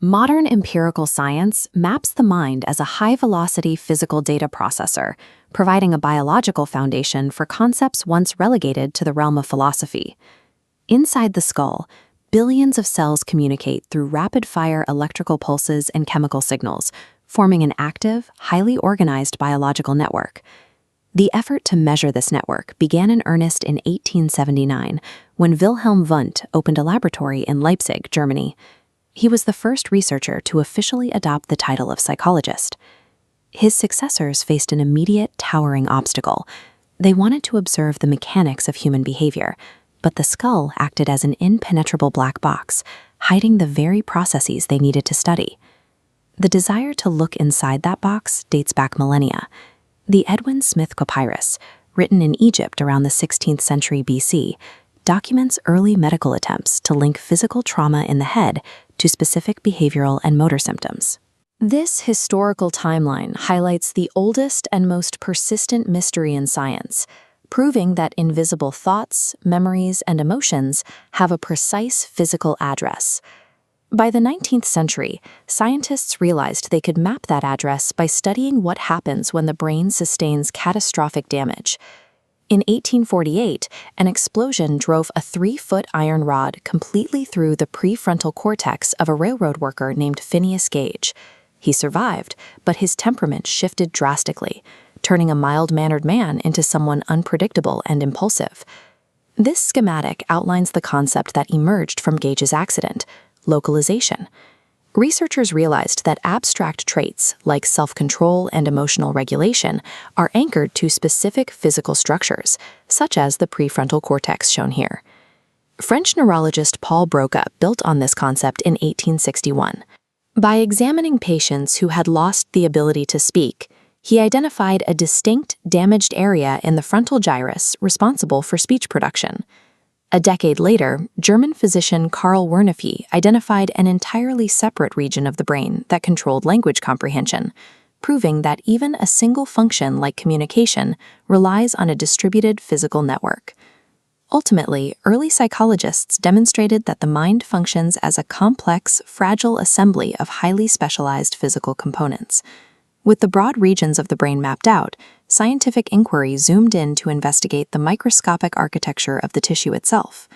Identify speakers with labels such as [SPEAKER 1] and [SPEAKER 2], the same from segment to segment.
[SPEAKER 1] Modern empirical science maps the mind as a high-velocity physical data processor, providing a biological foundation for concepts once relegated to the realm of philosophy. Inside the skull, billions of cells communicate through rapid-fire electrical pulses and chemical signals, forming an active, highly organized biological network. The effort to measure this network began in earnest in 1879, when Wilhelm Wundt opened a laboratory in Leipzig, Germany. He was the first researcher to officially adopt the title of psychologist. His successors faced an immediate, towering obstacle. They wanted to observe the mechanics of human behavior, but the skull acted as an impenetrable black box, hiding the very processes they needed to study. The desire to look inside that box dates back millennia. The Edwin Smith Papyrus, written in Egypt around the 16th century BC, documents early medical attempts to link physical trauma in the head to specific behavioral and motor symptoms. This historical timeline highlights the oldest and most persistent mystery in science, proving that invisible thoughts, memories, and emotions have a precise physical address. By the 19th century, scientists realized they could map that address by studying what happens when the brain sustains catastrophic damage. In 1848, an explosion drove a 3-foot iron rod completely through the prefrontal cortex of a railroad worker named Phineas Gage. He survived, but his temperament shifted drastically, turning a mild-mannered man into someone unpredictable and impulsive. This schematic outlines the concept that emerged from Gage's accident: localization. Researchers realized that abstract traits like self-control and emotional regulation are anchored to specific physical structures, such as the prefrontal cortex shown here. French neurologist Paul Broca built on this concept in 1861. By examining patients who had lost the ability to speak, he identified a distinct, damaged area in the frontal gyrus responsible for speech production. A decade later, German physician Karl Wernicke identified an entirely separate region of the brain that controlled language comprehension, proving that even a single function like communication relies on a distributed physical network. Ultimately, early psychologists demonstrated that the mind functions as a complex, fragile assembly of highly specialized physical components. With the broad regions of the brain mapped out, scientific inquiry zoomed in to investigate the microscopic architecture of the tissue itself.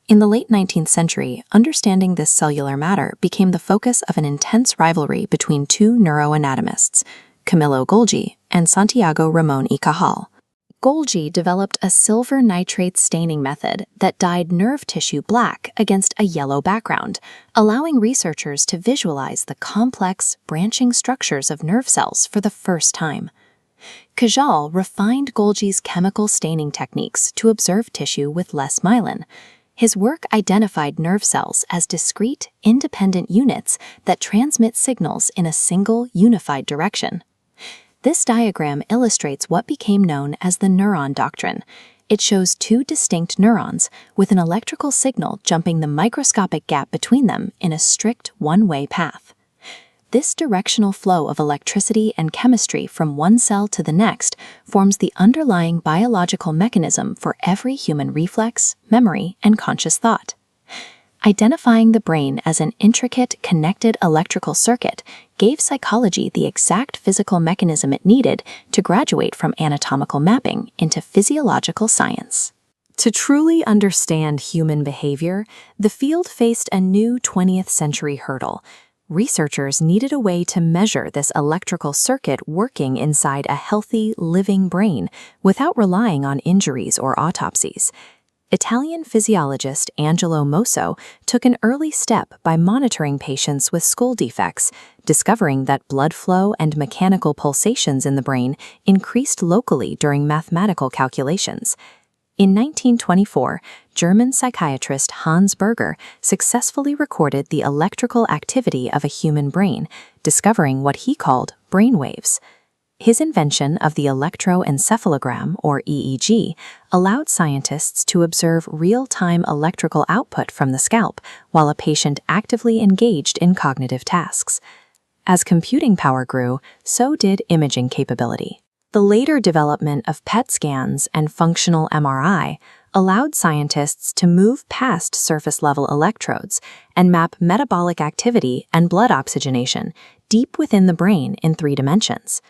[SPEAKER 1] In the late 19th century, understanding this cellular matter became the focus of an intense rivalry between two neuroanatomists, Camillo Golgi and Santiago Ramón y Cajal. Golgi developed a silver nitrate staining method that dyed nerve tissue black against a yellow background, allowing researchers to visualize the complex, branching structures of nerve cells for the first time. Cajal refined Golgi's chemical staining techniques to observe tissue with less myelin. His work identified nerve cells as discrete, independent units that transmit signals in a single, unified direction. This diagram illustrates what became known as the neuron doctrine. It shows two distinct neurons with an electrical signal jumping the microscopic gap between them in a strict one-way path. This directional flow of electricity and chemistry from one cell to the next forms the underlying biological mechanism for every human reflex, memory, and conscious thought. Identifying the brain as an intricate, connected electrical circuit gave psychology the exact physical mechanism it needed to graduate from anatomical mapping into physiological science. To truly understand human behavior, the field faced a new 20th century hurdle. Researchers needed a way to measure this electrical circuit working inside a healthy, living brain without relying on injuries or autopsies. Italian physiologist Angelo Mosso took an early step by monitoring patients with skull defects, discovering that blood flow and mechanical pulsations in the brain increased locally during mathematical calculations. In 1924, German psychiatrist Hans Berger successfully recorded the electrical activity of a human brain, discovering what he called brainwaves. His invention of the electroencephalogram, or EEG, allowed scientists to observe real-time electrical output from the scalp while a patient actively engaged in cognitive tasks. As computing power grew, so did imaging capability. The later development of PET scans and functional MRI allowed scientists to move past surface-level electrodes and map metabolic activity and blood oxygenation deep within the brain in 3 dimensions.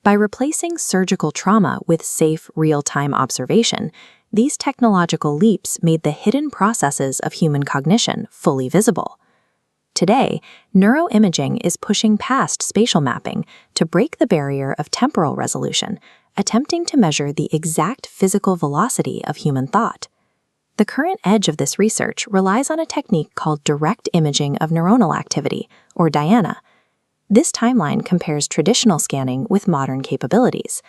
[SPEAKER 1] By replacing surgical trauma with safe, real-time observation, these technological leaps made the hidden processes of human cognition fully visible. Today, neuroimaging is pushing past spatial mapping to break the barrier of temporal resolution, attempting to measure the exact physical velocity of human thought. The current edge of this research relies on a technique called direct imaging of neuronal activity, or DIANA. This timeline compares traditional scanning with modern capabilities.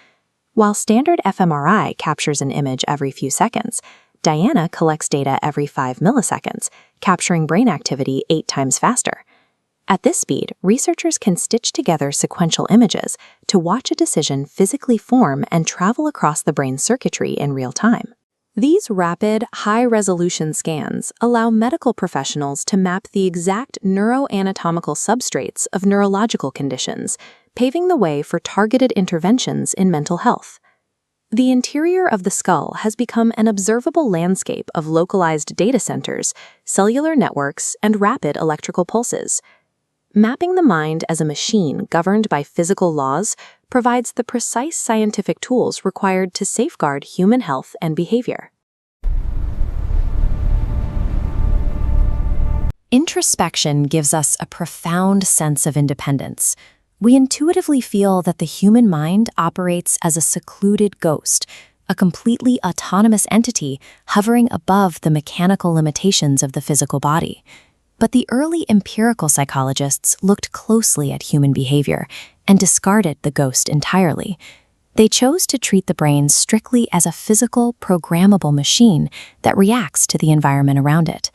[SPEAKER 1] While standard fMRI captures an image every few seconds, DIANA collects data every 5 milliseconds, capturing brain activity 8 times faster. At this speed, researchers can stitch together sequential images to watch a decision physically form and travel across the brain's circuitry in real time. These rapid, high-resolution scans allow medical professionals to map the exact neuroanatomical substrates of neurological conditions, paving the way for targeted interventions in mental health. The interior of the skull has become an observable landscape of localized data centers, cellular networks, and rapid electrical pulses. Mapping the mind as a machine governed by physical laws provides the precise scientific tools required to safeguard human health and behavior. Introspection gives us a profound sense of independence. We intuitively feel that the human mind operates as a secluded ghost, a completely autonomous entity hovering above the mechanical limitations of the physical body. But the early empirical psychologists looked closely at human behavior and discarded the ghost entirely. They chose to treat the brain strictly as a physical, programmable machine that reacts to the environment around it.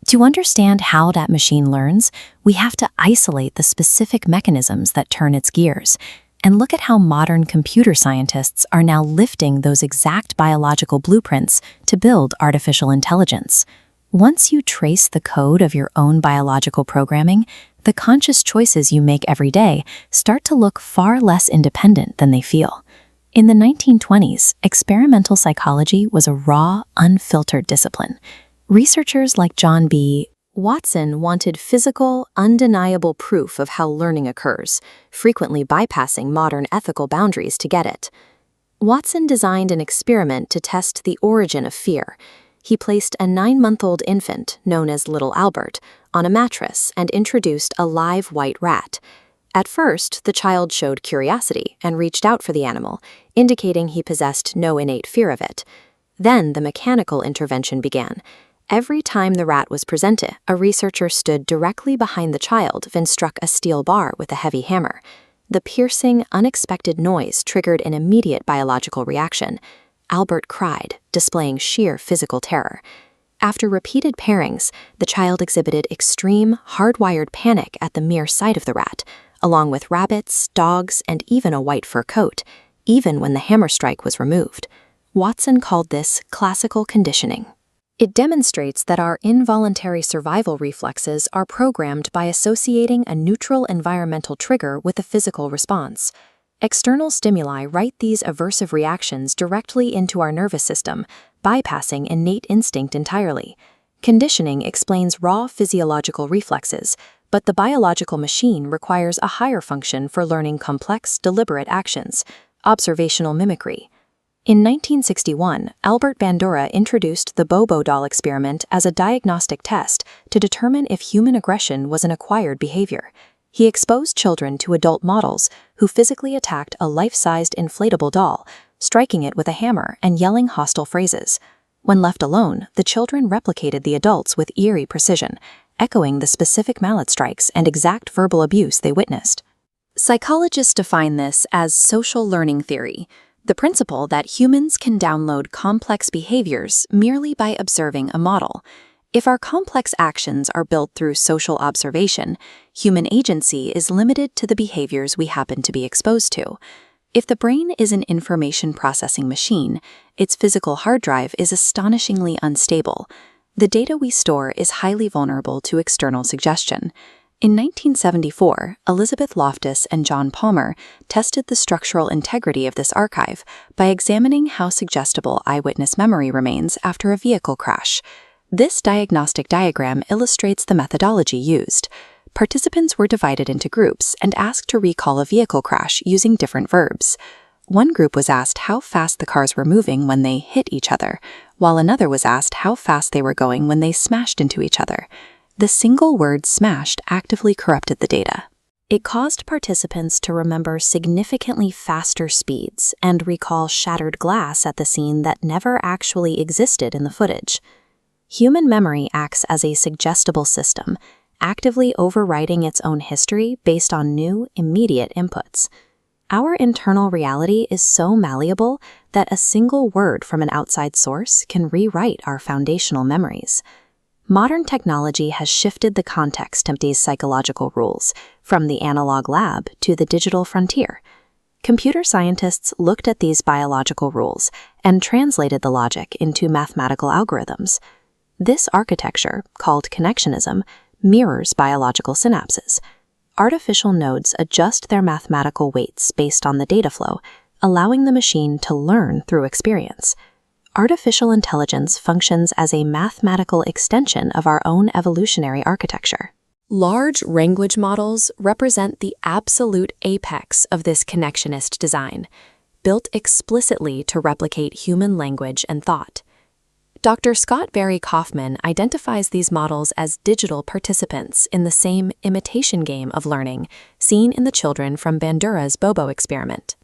[SPEAKER 1] To understand how that machine learns, we have to isolate the specific mechanisms that turn its gears, and look at how modern computer scientists are now lifting those exact biological blueprints to build artificial intelligence. Once you trace the code of your own biological programming, the conscious choices you make every day start to look far less independent than they feel. In the 1920s, experimental psychology was a raw, unfiltered discipline. Researchers like John B. Watson wanted physical, undeniable proof of how learning occurs, frequently bypassing modern ethical boundaries to get it. Watson designed an experiment to test the origin of fear. He placed a 9-month-old infant, known as Little Albert, on a mattress and introduced a live white rat. At first, the child showed curiosity and reached out for the animal, indicating he possessed no innate fear of it. Then the mechanical intervention began. Every time the rat was presented, a researcher stood directly behind the child and struck a steel bar with a heavy hammer. The piercing, unexpected noise triggered an immediate biological reaction. Albert cried, displaying sheer physical terror. After repeated pairings, the child exhibited extreme, hardwired panic at the mere sight of the rat, along with rabbits, dogs, and even a white fur coat, even when the hammer strike was removed. Watson called this classical conditioning. It demonstrates that our involuntary survival reflexes are programmed by associating a neutral environmental trigger with a physical response. External stimuli write these aversive reactions directly into our nervous system, bypassing innate instinct entirely. Conditioning explains raw physiological reflexes, but the biological machine requires a higher function for learning complex, deliberate actions: observational mimicry. In 1961, Albert Bandura introduced the Bobo doll experiment as a diagnostic test to determine if human aggression was an acquired behavior. He exposed children to adult models who physically attacked a life-sized inflatable doll, striking it with a hammer and yelling hostile phrases. When left alone, the children replicated the adults with eerie precision, echoing the specific mallet strikes and exact verbal abuse they witnessed. Psychologists define this as social learning theory, the principle that humans can download complex behaviors merely by observing a model. If our complex actions are built through social observation, human agency is limited to the behaviors we happen to be exposed to. If the brain is an information processing machine, its physical hard drive is astonishingly unstable. The data we store is highly vulnerable to external suggestion. In 1974, Elizabeth Loftus and John Palmer tested the structural integrity of this archive by examining how suggestible eyewitness memory remains after a vehicle crash. This diagnostic diagram illustrates the methodology used. Participants were divided into groups and asked to recall a vehicle crash using different verbs. One group was asked how fast the cars were moving when they hit each other, while another was asked how fast they were going when they smashed into each other. The single word smashed actively corrupted the data. It caused participants to remember significantly faster speeds and recall shattered glass at the scene that never actually existed in the footage. Human memory acts as a suggestible system, actively overwriting its own history based on new, immediate inputs. Our internal reality is so malleable that a single word from an outside source can rewrite our foundational memories. Modern technology has shifted the context of these psychological rules, from the analog lab to the digital frontier. Computer scientists looked at these biological rules and translated the logic into mathematical algorithms. This architecture, called connectionism, mirrors biological synapses. Artificial nodes adjust their mathematical weights based on the data flow, allowing the machine to learn through experience. Artificial intelligence functions as a mathematical extension of our own evolutionary architecture. Large language models represent the absolute apex of this connectionist design, built explicitly to replicate human language and thought. Dr. Scott Barry Kaufman identifies these models as digital participants in the same imitation game of learning seen in the children from Bandura's Bobo experiment.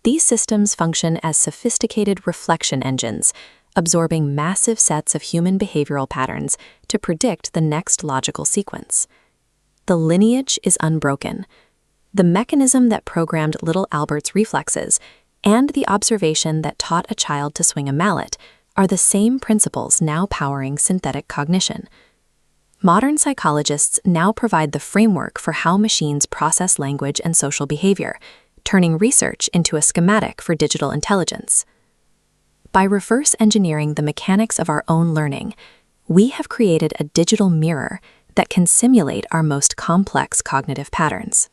[SPEAKER 1] These systems function as sophisticated reflection engines, absorbing massive sets of human behavioral patterns to predict the next logical sequence. The lineage is unbroken. The mechanism that programmed little Albert's reflexes and the observation that taught a child to swing a mallet are the same principles now powering synthetic cognition. Modern psychologists now provide the framework for how machines process language and social behavior, turning research into a schematic for digital intelligence. By reverse engineering the mechanics of our own learning, we have created a digital mirror that can simulate our most complex cognitive patterns.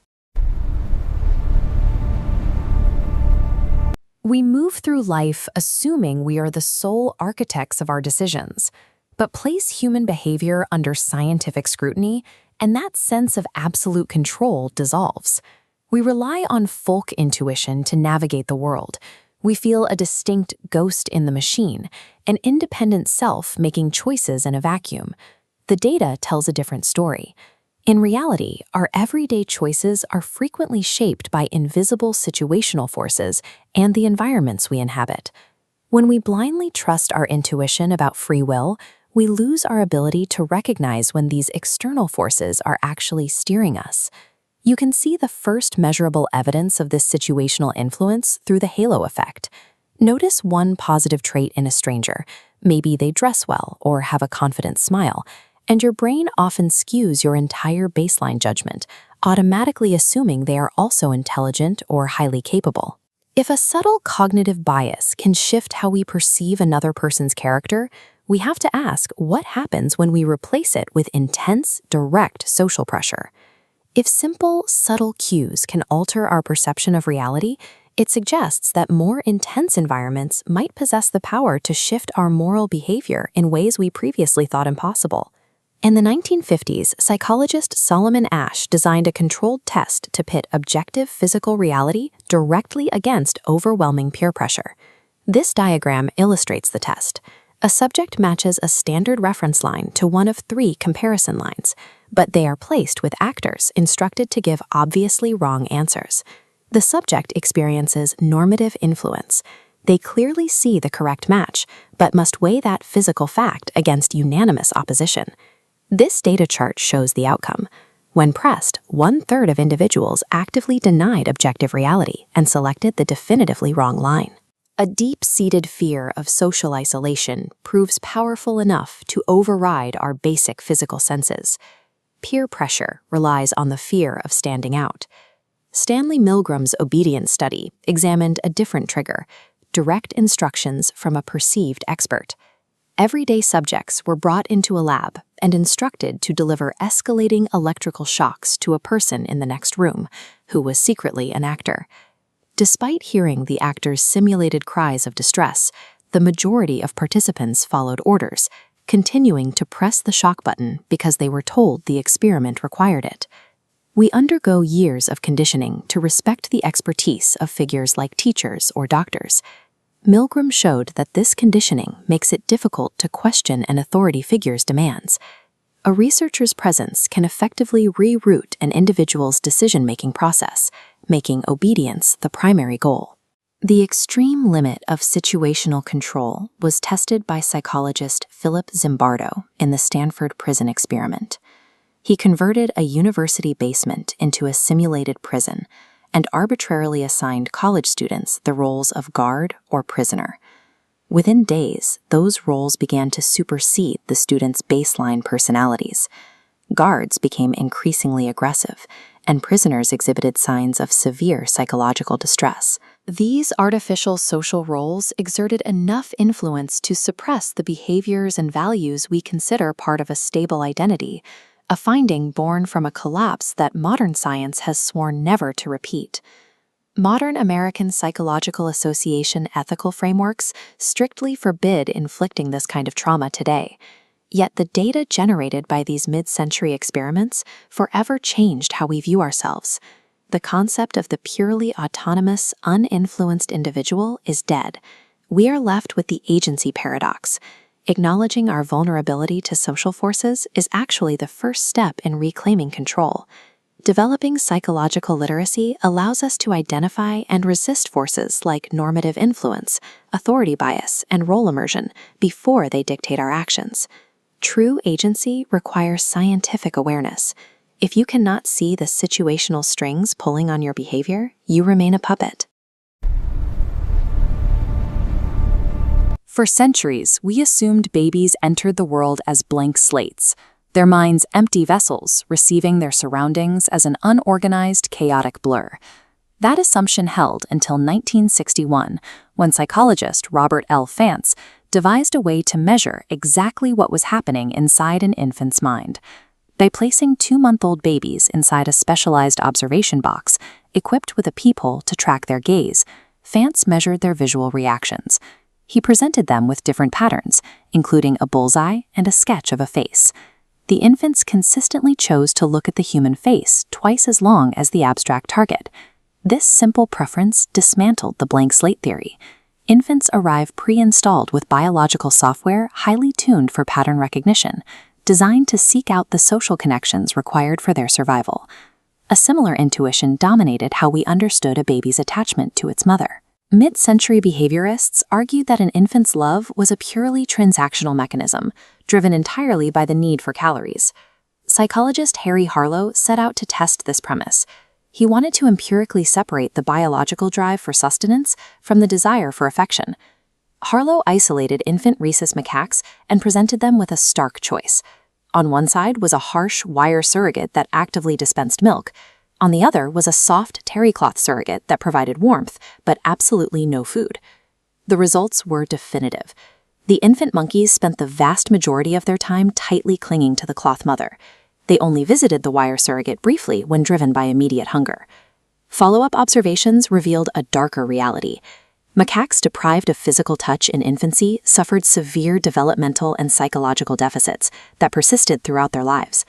[SPEAKER 1] We move through life assuming we are the sole architects of our decisions, but place human behavior under scientific scrutiny, and that sense of absolute control dissolves. We rely on folk intuition to navigate the world. We feel a distinct ghost in the machine, an independent self making choices in a vacuum. The data tells a different story. In reality, our everyday choices are frequently shaped by invisible situational forces and the environments we inhabit. When we blindly trust our intuition about free will, we lose our ability to recognize when these external forces are actually steering us. You can see the first measurable evidence of this situational influence through the halo effect. Notice one positive trait in a stranger. Maybe they dress well or have a confident smile, and your brain often skews your entire baseline judgment, automatically assuming they are also intelligent or highly capable. If a subtle cognitive bias can shift how we perceive another person's character, we have to ask what happens when we replace it with intense, direct social pressure. If simple, subtle cues can alter our perception of reality, it suggests that more intense environments might possess the power to shift our moral behavior in ways we previously thought impossible. In the 1950s, psychologist Solomon Asch designed a controlled test to pit objective physical reality directly against overwhelming peer pressure. This diagram illustrates the test. A subject matches a standard reference line to one of 3 comparison lines, but they are placed with actors instructed to give obviously wrong answers. The subject experiences normative influence. They clearly see the correct match, but must weigh that physical fact against unanimous opposition. This data chart shows the outcome. When pressed, 1/3 of individuals actively denied objective reality and selected the definitively wrong line. A deep-seated fear of social isolation proves powerful enough to override our basic physical senses. Peer pressure relies on the fear of standing out. Stanley Milgram's obedience study examined a different trigger: direct instructions from a perceived expert. Everyday subjects were brought into a lab and instructed to deliver escalating electrical shocks to a person in the next room, who was secretly an actor. Despite hearing the actor's simulated cries of distress, the majority of participants followed orders, continuing to press the shock button because they were told the experiment required it. We undergo years of conditioning to respect the expertise of figures like teachers or doctors. Milgram showed that this conditioning makes it difficult to question an authority figure's demands. A researcher's presence can effectively reroute an individual's decision-making process, making obedience the primary goal. The extreme limit of situational control was tested by psychologist Philip Zimbardo in the Stanford prison experiment. He converted a university basement into a simulated prison and arbitrarily assigned college students the roles of guard or prisoner. Within days, those roles began to supersede the students' baseline personalities. Guards became increasingly aggressive, and prisoners exhibited signs of severe psychological distress. These artificial social roles exerted enough influence to suppress the behaviors and values we consider part of a stable identity, a finding born from a collapse that modern science has sworn never to repeat. Modern American Psychological Association ethical frameworks strictly forbid inflicting this kind of trauma today. Yet the data generated by these mid-century experiments forever changed how we view ourselves. The concept of the purely autonomous, uninfluenced individual is dead. We are left with the agency paradox. Acknowledging our vulnerability to social forces is actually the first step in reclaiming control. Developing psychological literacy allows us to identify and resist forces like normative influence, authority bias, and role immersion before they dictate our actions. True agency requires scientific awareness. If you cannot see the situational strings pulling on your behavior, you remain a puppet.
[SPEAKER 2] For centuries, we assumed babies entered the world as blank slates, their minds empty vessels, receiving their surroundings as an unorganized, chaotic blur. That assumption held until 1961, when psychologist Robert L. Fance devised a way to measure exactly what was happening inside an infant's mind. By placing 2-month-old babies inside a specialized observation box, equipped with a peephole to track their gaze, Fance measured their visual reactions. He presented them with different patterns, including a bullseye and a sketch of a face. The infants consistently chose to look at the human face twice as long as the abstract target. This simple preference dismantled the blank slate theory. Infants arrive pre-installed with biological software highly tuned for pattern recognition, designed to seek out the social connections required for their survival. A similar intuition dominated how we understood a baby's attachment to its mother. Mid-century behaviorists argued that an infant's love was a purely transactional mechanism, driven entirely by the need for calories. Psychologist Harry Harlow set out to test this premise. He wanted to empirically separate the biological drive for sustenance from the desire for affection. Harlow isolated infant rhesus macaques and presented them with a stark choice. On one side was a harsh wire surrogate that actively dispensed milk. On the other was a soft terry cloth surrogate that provided warmth, but absolutely no food. The results were definitive. The infant monkeys spent the vast majority of their time tightly clinging to the cloth mother. They only visited the wire surrogate briefly when driven by immediate hunger. Follow-up observations revealed a darker reality. Macaques deprived of physical touch in infancy suffered severe developmental and psychological deficits that persisted throughout their lives.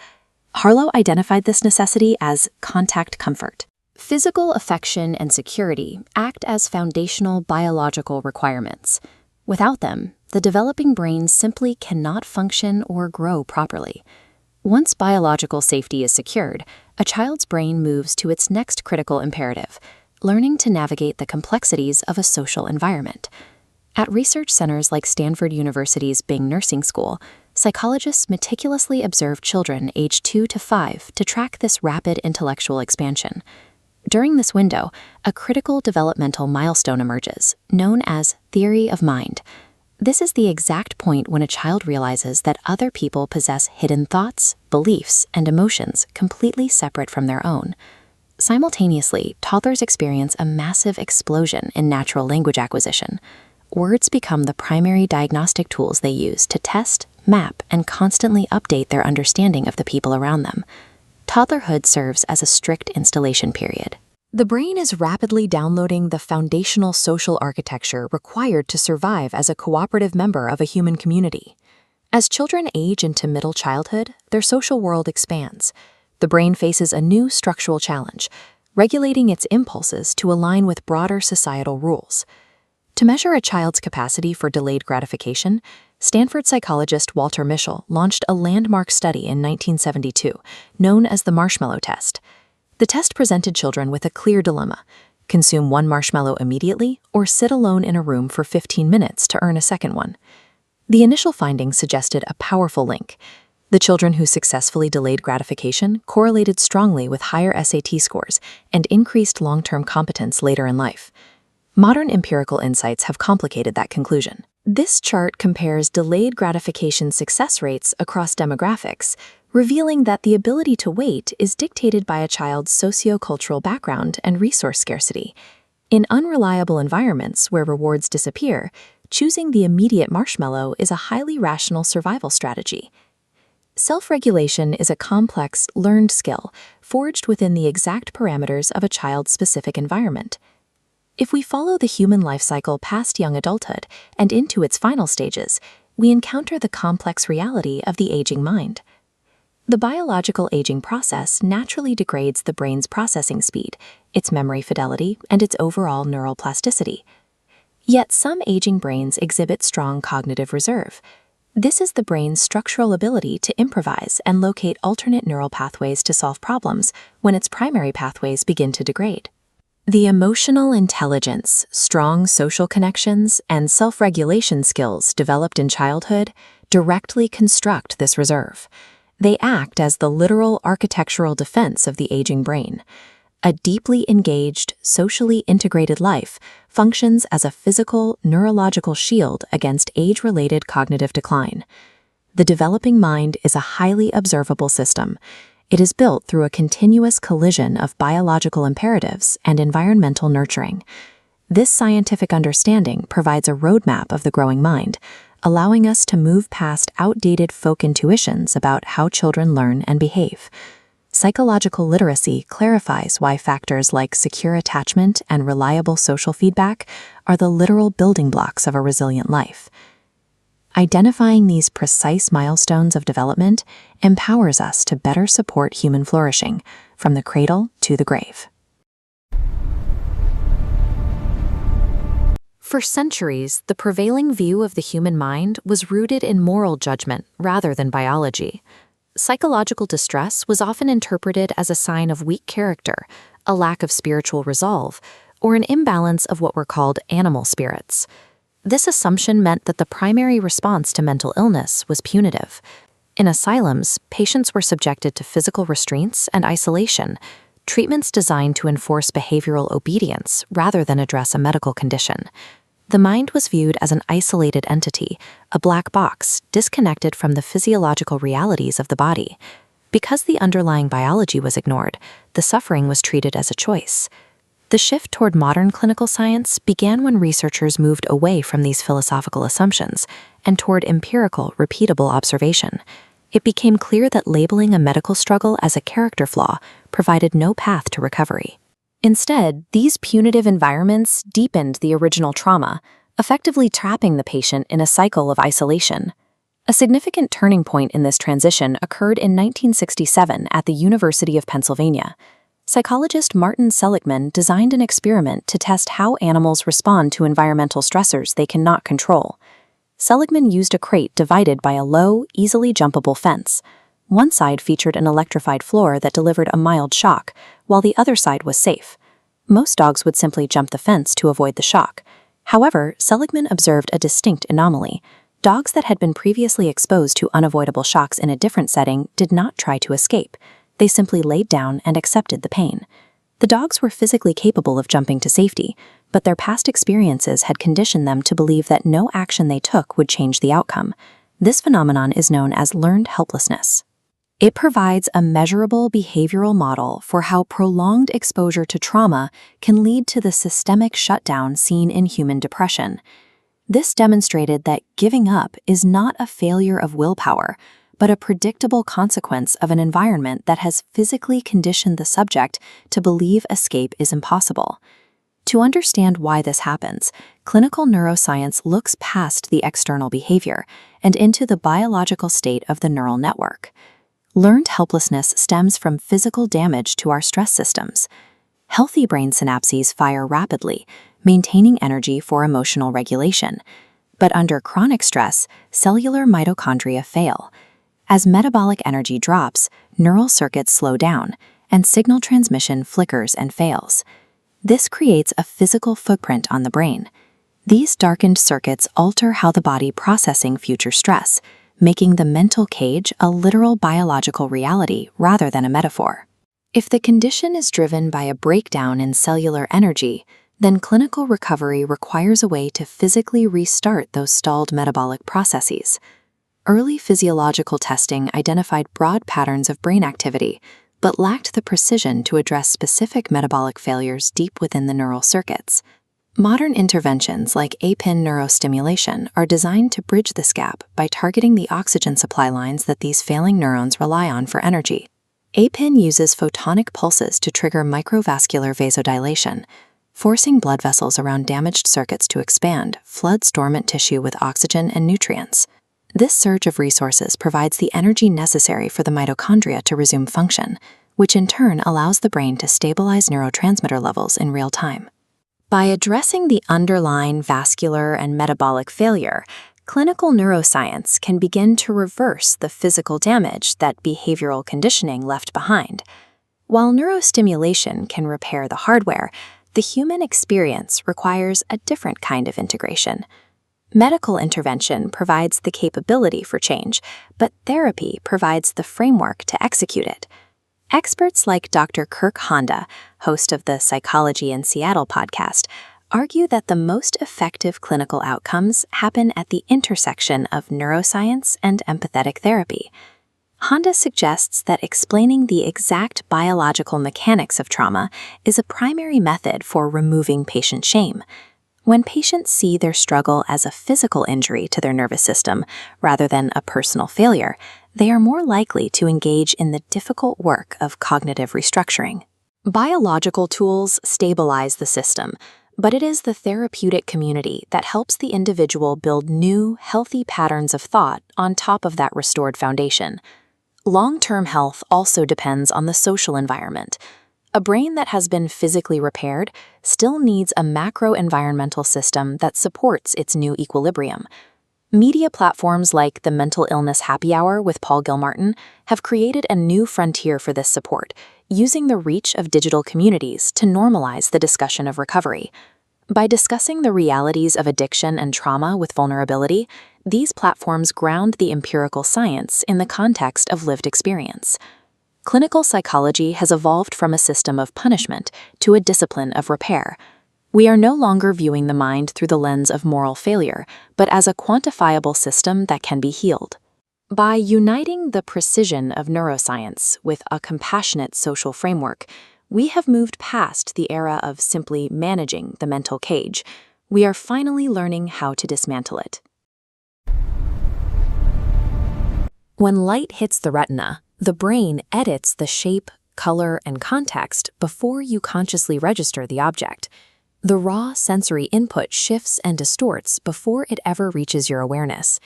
[SPEAKER 2] Harlow identified this necessity as contact comfort. Physical affection and security act as foundational biological requirements. Without them, the developing brain simply cannot function or grow properly. Once biological safety is secured, a child's brain moves to its next critical imperative, learning to navigate the complexities of a social environment. At research centers like Stanford University's Bing Nursing School, psychologists meticulously observe children aged 2 to 5 to track this rapid intellectual expansion. During this window, a critical developmental milestone emerges, known as theory of mind. This is the exact point when a child realizes that other people possess hidden thoughts, beliefs, and emotions completely separate from their own. Simultaneously, toddlers experience a massive explosion in natural language acquisition. Words become the primary diagnostic tools they use to test,
[SPEAKER 1] map, and constantly update their understanding of the people around them. Toddlerhood serves as a strict installation period. The brain is rapidly downloading the foundational social architecture required to survive as a cooperative member of a human community. As children age into middle childhood, their social world expands. The brain faces a new structural challenge, regulating its impulses to align with broader societal rules. To measure a child's capacity for delayed gratification, Stanford psychologist Walter Mischel launched a landmark study in 1972, known as the marshmallow test. The test presented children with a clear dilemma: consume one marshmallow immediately or sit alone in a room for 15 minutes to earn a second one. The initial findings suggested a powerful link. The children who successfully delayed gratification correlated strongly with higher SAT scores and increased long-term competence later in life. Modern empirical insights have complicated that conclusion. This chart compares delayed gratification success rates across demographics, revealing that the ability to wait is dictated by a child's sociocultural background and resource scarcity. In unreliable environments where rewards disappear, choosing the immediate marshmallow is a highly rational survival strategy. Self-regulation is a complex, learned skill forged within the exact parameters of a child's specific environment. If we follow the human life cycle past young adulthood and into its final stages, we encounter the complex reality of the aging mind. The biological aging process naturally degrades the brain's processing speed, its memory fidelity, and its overall neural plasticity. Yet some aging brains exhibit strong cognitive reserve. This is the brain's structural ability to improvise and locate alternate neural pathways to solve problems when its primary pathways begin to degrade. The emotional intelligence, strong social connections, and self-regulation skills developed in childhood directly construct this reserve. They act as the literal architectural defense of the aging brain. A deeply engaged, socially integrated life functions as a physical, neurological shield against age-related cognitive decline. The developing mind is a highly observable system. It is built through a continuous collision of biological imperatives and environmental nurturing. This scientific understanding provides a roadmap of the growing mind, allowing us to move past outdated folk intuitions about how children learn and behave. Psychological literacy clarifies why factors like secure attachment and reliable social feedback are the literal building blocks of a resilient life. Identifying these precise milestones of development empowers us to better support human flourishing, from the cradle to the grave. For centuries, the prevailing view of the human mind was rooted in moral judgment rather than biology. Psychological distress was often interpreted as a sign of weak character, a lack of spiritual resolve, or an imbalance of what were called animal spirits. This assumption meant that the primary response to mental illness was punitive. In asylums, patients were subjected to physical restraints and isolation, treatments designed to enforce behavioral obedience rather than address a medical condition. The mind was viewed as an isolated entity, a black box, disconnected from the physiological realities of the body. Because the underlying biology was ignored, the suffering was treated as a choice. The shift toward modern clinical science began when researchers moved away from these philosophical assumptions and toward empirical, repeatable observation. It became clear that labeling a medical struggle as a character flaw provided no path to recovery. Instead, these punitive environments deepened the original trauma, effectively trapping the patient in a cycle of isolation. A significant turning point in this transition occurred in 1967 at the University of Pennsylvania. Psychologist Martin Seligman designed an experiment to test how animals respond to environmental stressors they cannot control. Seligman used a crate divided by a low, easily jumpable fence. One side featured an electrified floor that delivered a mild shock, while the other side was safe. Most dogs would simply jump the fence to avoid the shock. However, Seligman observed a distinct anomaly. Dogs that had been previously exposed to unavoidable shocks in a different setting did not try to escape. They simply laid down and accepted the pain. The dogs were physically capable of jumping to safety, but their past experiences had conditioned them to believe that no action they took would change the outcome. This phenomenon is known as learned helplessness. It provides a measurable behavioral model for how prolonged exposure to trauma can lead to the systemic shutdown seen in human depression. This demonstrated that giving up is not a failure of willpower, but a predictable consequence of an environment that has physically conditioned the subject to believe escape is impossible. To understand why this happens, clinical neuroscience looks past the external behavior and into the biological state of the neural network. Learned helplessness stems from physical damage to our stress systems. Healthy brain synapses fire rapidly, maintaining energy for emotional regulation. But under chronic stress, cellular mitochondria fail. As metabolic energy drops, neural circuits slow down, and signal transmission flickers and fails. This creates a physical footprint on the brain. These darkened circuits alter how the body processing future stress, making the mental cage a literal biological reality rather than a metaphor. If the condition is driven by a breakdown in cellular energy, then clinical recovery requires a way to physically restart those stalled metabolic processes. Early physiological testing identified broad patterns of brain activity, but lacked the precision to address specific metabolic failures deep within the neural circuits. Modern interventions like apin neurostimulation are designed to bridge this gap by targeting the oxygen supply lines that these failing neurons rely on for energy. Apin uses photonic pulses to trigger microvascular vasodilation, forcing blood vessels around damaged circuits to expand, floods dormant tissue with oxygen and nutrients. This surge of resources provides the energy necessary for the mitochondria to resume function, which in turn allows the brain to stabilize neurotransmitter levels in real time. By addressing the underlying vascular and metabolic failure, clinical neuroscience can begin to reverse the physical damage that behavioral conditioning left behind. While neurostimulation can repair the hardware, the human experience requires a different kind of integration. Medical intervention provides the capability for change, but therapy provides the framework to execute it. Experts like Dr. Kirk Honda, host of the Psychology in Seattle podcast, argue that the most effective clinical outcomes happen at the intersection of neuroscience and empathetic therapy. Honda suggests that explaining the exact biological mechanics of trauma is a primary method for removing patient shame. When patients see their struggle as a physical injury to their nervous system rather than a personal failure, they are more likely to engage in the difficult work of cognitive restructuring. Biological tools stabilize the system, but it is the therapeutic community that helps the individual build new, healthy patterns of thought on top of that restored foundation. Long-term health also depends on the social environment. A brain that has been physically repaired still needs a macro-environmental system that supports its new equilibrium. Media platforms like the Mental Illness Happy Hour with Paul Gilmartin have created a new frontier for this support, using the reach of digital communities to normalize the discussion of recovery. By discussing the realities of addiction and trauma with vulnerability, these platforms ground the empirical science in the context of lived experience. Clinical psychology has evolved from a system of punishment to a discipline of repair. We are no longer viewing the mind through the lens of moral failure, but as a quantifiable system that can be healed. By uniting the precision of neuroscience with a compassionate social framework, we have moved past the era of simply managing the mental cage. We are finally learning how to dismantle it. When light hits the retina, the brain edits the shape, color, and context before you consciously register the object. The raw sensory input shifts and distorts before it ever reaches your awareness.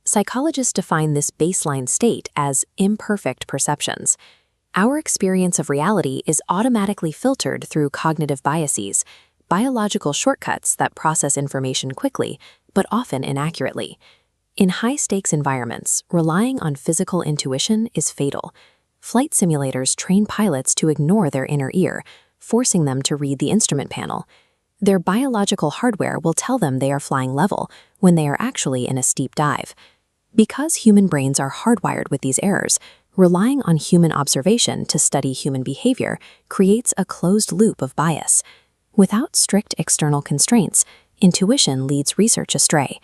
[SPEAKER 1] Psychologists define this baseline state as imperfect perceptions. Our experience of reality is automatically filtered through cognitive biases, biological shortcuts that process information quickly, but often inaccurately. In high-stakes environments, relying on physical intuition is fatal. Flight simulators train pilots to ignore their inner ear, forcing them to read the instrument panel. Their biological hardware will tell them they are flying level when they are actually in a steep dive. Because human brains are hardwired with these errors, relying on human observation to study human behavior creates a closed loop of bias. Without strict external constraints, intuition leads research astray.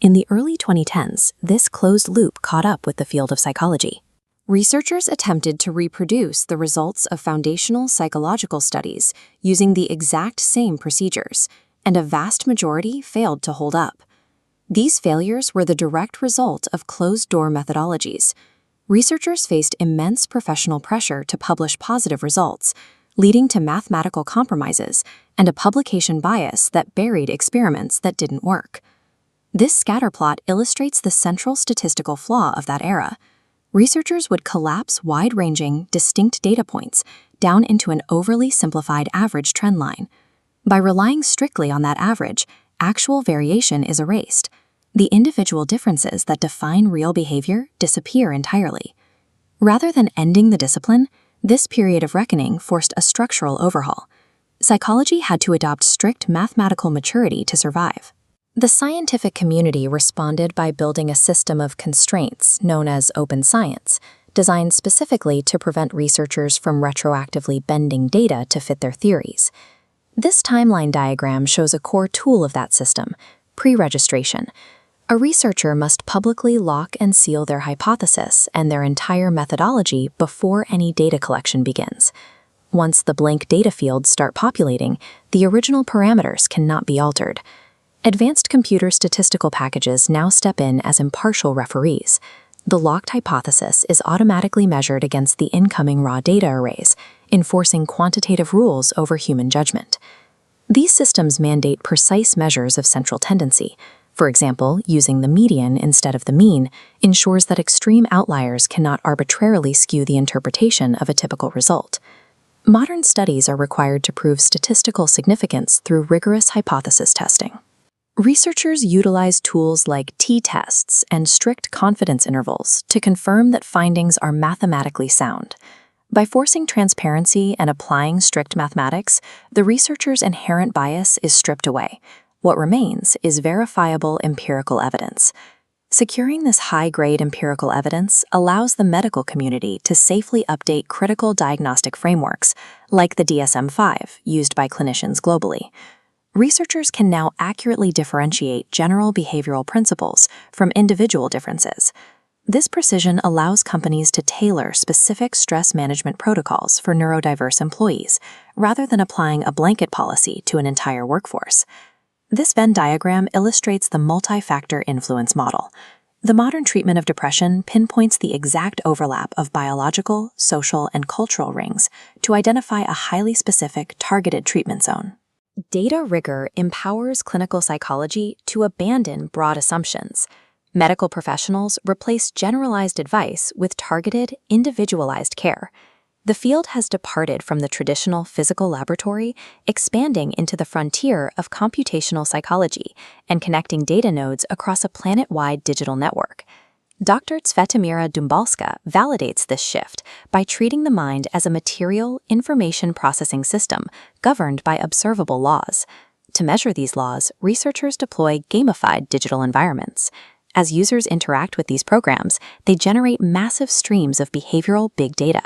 [SPEAKER 1] In the early 2010s, this closed loop caught up with the field of psychology. Researchers attempted to reproduce the results of foundational psychological studies using the exact same procedures, and a vast majority failed to hold up. These failures were the direct result of closed-door methodologies. Researchers faced immense professional pressure to publish positive results, leading to mathematical compromises and a publication bias that buried experiments that didn't work. This scatterplot illustrates the central statistical flaw of that era. Researchers would collapse wide-ranging, distinct data points down into an overly simplified average trend line. By relying strictly on that average, actual variation is erased. The individual differences that define real behavior disappear entirely. Rather than ending the discipline, this period of reckoning forced a structural overhaul. Psychology had to adopt strict mathematical maturity to survive. The scientific community responded by building a system of constraints known as open science, designed specifically to prevent researchers from retroactively bending data to fit their theories. This timeline diagram shows a core tool of that system: pre-registration. A researcher must publicly lock and seal their hypothesis and their entire methodology before any data collection begins. Once the blank data fields start populating, the original parameters cannot be altered. Advanced computer statistical packages now step in as impartial referees. The locked hypothesis is automatically measured against the incoming raw data arrays, enforcing quantitative rules over human judgment. These systems mandate precise measures of central tendency. For example, using the median instead of the mean ensures that extreme outliers cannot arbitrarily skew the interpretation of a typical result. Modern studies are required to prove statistical significance through rigorous hypothesis testing. Researchers utilize tools like t-tests and strict confidence intervals to confirm that findings are mathematically sound. By forcing transparency and applying strict mathematics, the researcher's inherent bias is stripped away. What remains is verifiable empirical evidence. Securing this high-grade empirical evidence allows the medical community to safely update critical diagnostic frameworks, like the DSM-5, used by clinicians globally. Researchers can now accurately differentiate general behavioral principles from individual differences. This precision allows companies to tailor specific stress management protocols for neurodiverse employees, rather than applying a blanket policy to an entire workforce. This Venn diagram illustrates the multi-factor influence model. The modern treatment of depression pinpoints the exact overlap of biological, social, and cultural rings to identify a highly specific, targeted treatment zone. Data rigor empowers clinical psychology to abandon broad assumptions. Medical professionals replace generalized advice with targeted, individualized care. The field has departed from the traditional physical laboratory, expanding into the frontier of computational psychology and connecting data nodes across a planet-wide digital network. Dr. Tsvetomira Dumbalska validates this shift by treating the mind as a material, information processing system governed by observable laws. To measure these laws, researchers deploy gamified digital environments. As users interact with these programs, they generate massive streams of behavioral big data.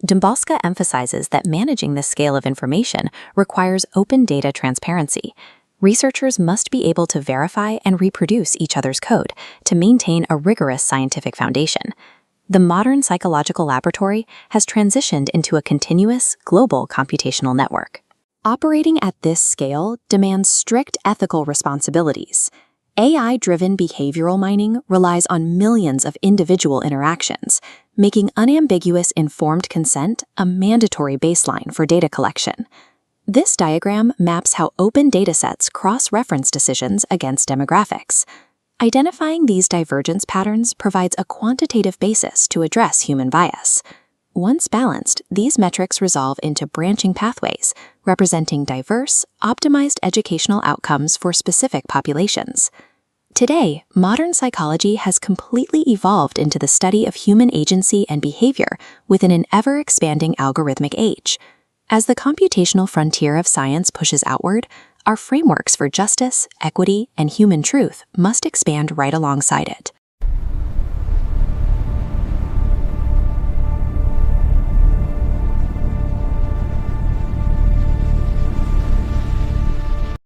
[SPEAKER 1] Dumbalska emphasizes that managing this scale of information requires open data transparency. Researchers must be able to verify and reproduce each other's code to maintain a rigorous scientific foundation. The modern psychological laboratory has transitioned into a continuous, global computational network. Operating at this scale demands strict ethical responsibilities. AI-driven behavioral mining relies on millions of individual interactions, making unambiguous informed consent a mandatory baseline for data collection. This diagram maps how open datasets cross-reference decisions against demographics. Identifying these divergence patterns provides a quantitative basis to address human bias. Once balanced, these metrics resolve into branching pathways, representing diverse, optimized educational outcomes for specific populations. Today, modern psychology has completely evolved into the study of human agency and behavior within an ever-expanding algorithmic age. As the computational frontier of science pushes outward, our frameworks for justice, equity, and human truth must expand right alongside it.